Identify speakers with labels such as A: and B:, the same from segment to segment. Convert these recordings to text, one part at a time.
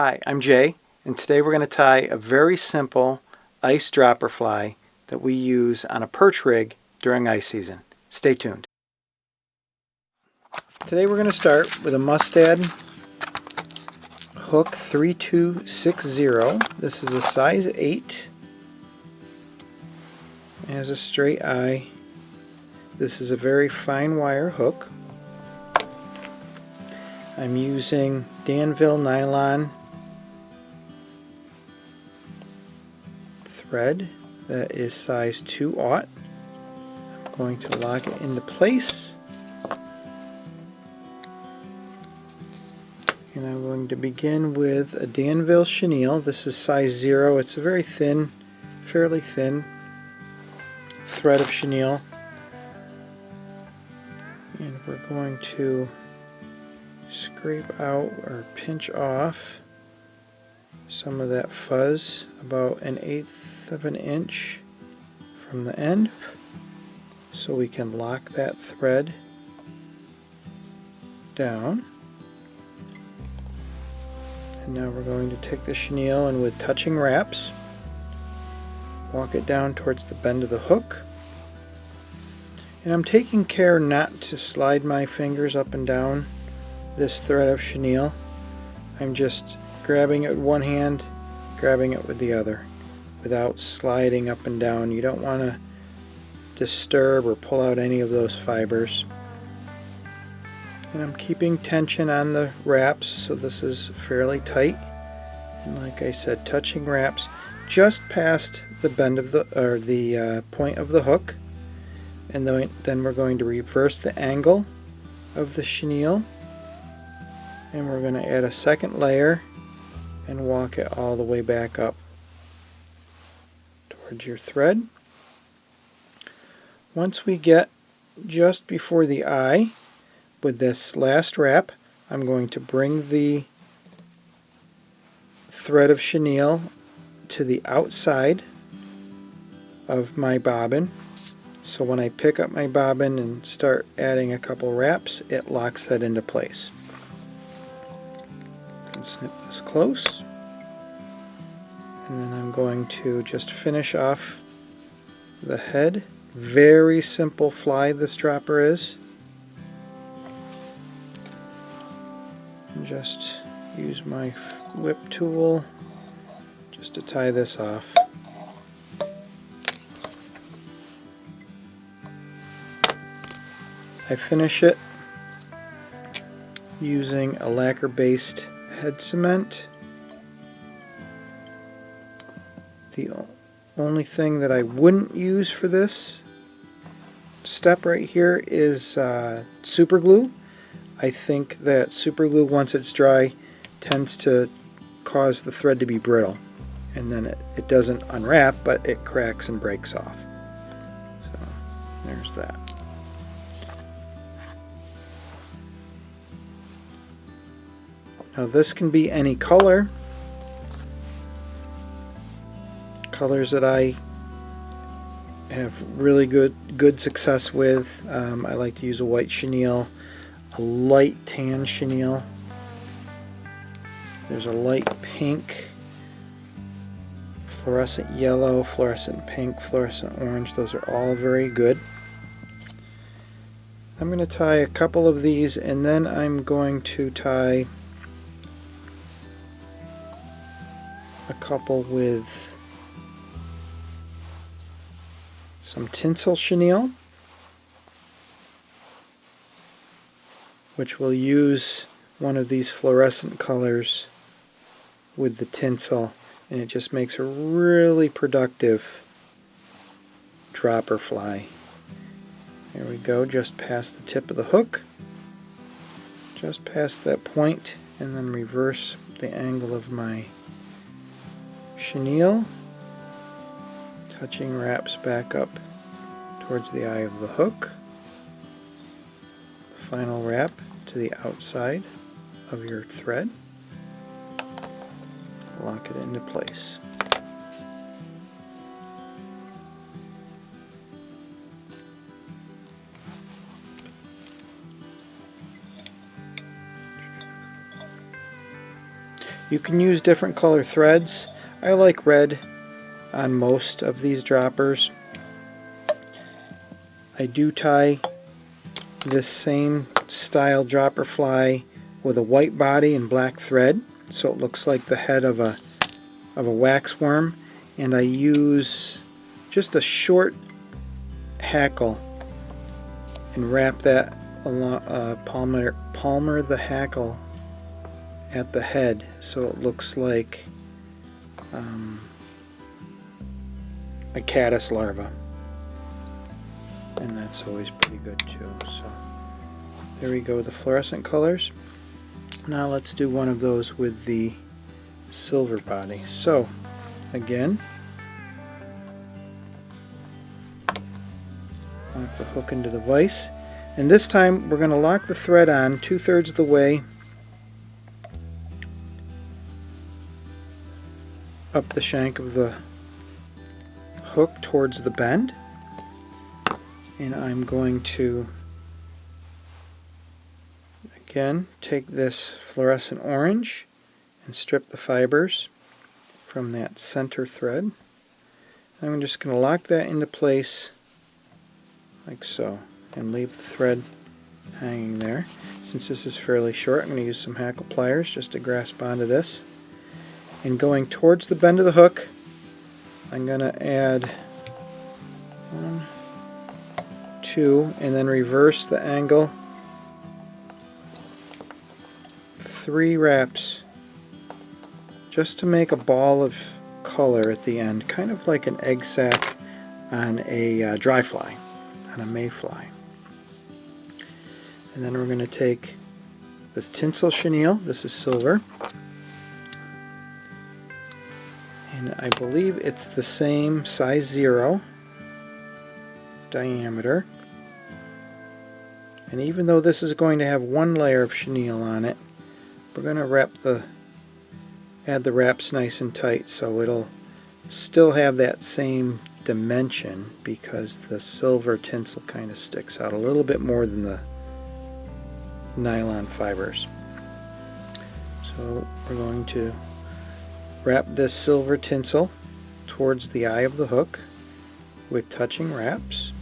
A: Hi, I'm Jay, and today we're going to tie a very simple ice dropper fly that we use on a perch rig during ice season. Stay tuned. Today we're going to start with a Mustad hook 3260. This is a size 8. It has a straight eye. This is a very fine wire hook. I'm using Danville nylon thread that is size 2/0. I'm going to lock it into place, and I'm going to begin with a Danville chenille. This is size 0. It's a very thin, fairly thin thread of chenille, and we're going to scrape out or pinch off some of that fuzz about 1/8 of an inch from the end so we can lock that thread down. And now we're going to take the chenille and with touching wraps walk it down towards the bend of the hook. And I'm taking care not to slide my fingers up and down this thread of chenille. I'm just grabbing it with one hand, grabbing it with the other without sliding up and down. You don't want to disturb or pull out any of those fibers. And I'm keeping tension on the wraps, so this is fairly tight. And like I said, touching wraps just past the bend of the point of the hook. And then we're going to reverse the angle of the chenille, and we're going to add a second layer and walk it all the way back up towards your thread. Once we get just before the eye with this last wrap, I'm going to bring the thread of chenille to the outside of my bobbin. So when I pick up my bobbin and start adding a couple wraps, it locks that into place. And snip this close. And then I'm going to just finish off the head. Very simple fly this dropper is. And just use my whip tool just to tie this off. I finish it using a lacquer-based head cement. The only thing that I wouldn't use for this step right here is super glue. I think that super glue, once it's dry, tends to cause the thread to be brittle, and then it doesn't unwrap, but it cracks and breaks off. So there's that. Now this can be any color. Colors that I have really good success with. I like to use a white chenille, a light tan chenille. There's a light pink, fluorescent yellow, fluorescent pink, fluorescent orange. Those are all very good. I'm going to tie a couple of these, and then I'm going to tie a couple with some tinsel chenille, which will use one of these fluorescent colors with the tinsel, and it just makes a really productive dropper fly. There we go, just past the tip of the hook, just past that point, and then reverse the angle of my chenille, touching wraps back up towards the eye of the hook. Final wrap to the outside of your thread. Lock it into place. You can use different color threads. I like red on most of these droppers. I do tie this same style dropper fly with a white body and black thread, so it looks like the head of a wax worm, and I use just a short hackle and wrap that along, palmer the hackle at the head so it looks like a caddis larva, and that's always pretty good too. So there we go, the fluorescent colors. Now let's do one of those with the silver body. So again, lock the hook into the vise, and this time we're going to lock the thread on 2/3 of the way up the shank of the hook towards the bend, and I'm going to again take this fluorescent orange and strip the fibers from that center thread. I'm just going to lock that into place like so and leave the thread hanging there. Since this is fairly short, I'm going to use some hackle pliers just to grasp onto this. And going towards the bend of the hook, I'm going to add 1, 2, and then reverse the angle 3 wraps just to make a ball of color at the end, kind of like an egg sac on a dry fly, on a mayfly. And then we're going to take this tinsel chenille, this is silver, and I believe it's the same size 0 diameter, and even though this is going to have 1 layer of chenille on it, we're going to add the wraps nice and tight so it'll still have that same dimension, because the silver tinsel kind of sticks out a little bit more than the nylon fibers. So we're going to wrap this silver tinsel towards the eye of the hook with touching wraps.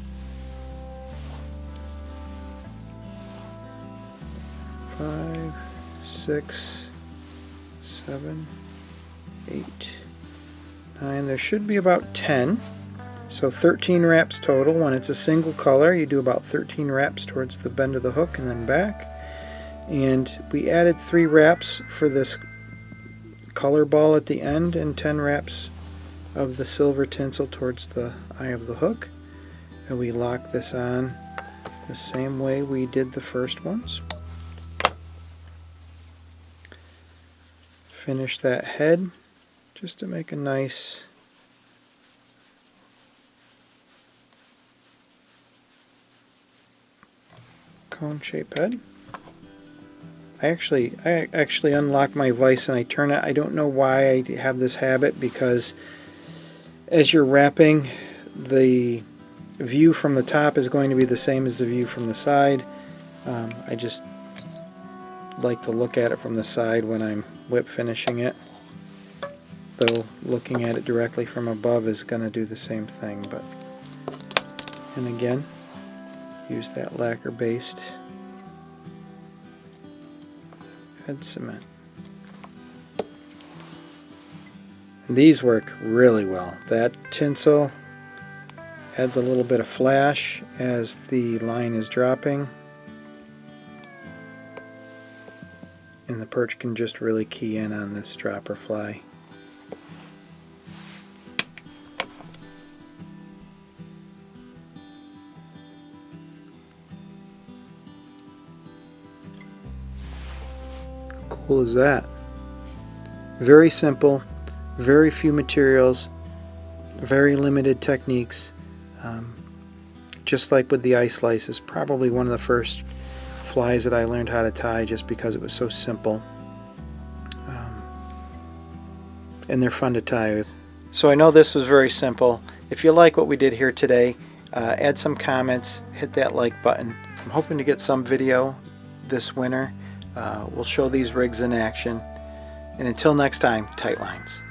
A: Five, 6, 7, 8, 9. There should be about 10. So 13 wraps total. When it's a single color, you do about 13 wraps towards the bend of the hook and then back. And we added 3 wraps for this color ball at the end and 10 wraps of the silver tinsel towards the eye of the hook. And we lock this on the same way we did the first ones. Finish that head just to make a nice cone-shaped head. I actually unlock my vise and I turn it. I don't know why I have this habit, because as you're wrapping, the view from the top is going to be the same as the view from the side. I just like to look at it from the side when I'm whip finishing it, though looking at it directly from above is going to do the same thing. But and again, use that lacquer based head cement. And these work really well. That tinsel adds a little bit of flash as the line is dropping, and the perch can just really key in on this dropper fly. Cool as that. Very simple, very few materials, very limited techniques. Just like with the ice slice, is probably one of the first flies that I learned how to tie, just because it was so simple. And they're fun to tie. So I know this was very simple. If you like what we did here today, add some comments, hit that like button. I'm hoping to get some video this winter. We'll show these rigs in action, And until next time, tight lines.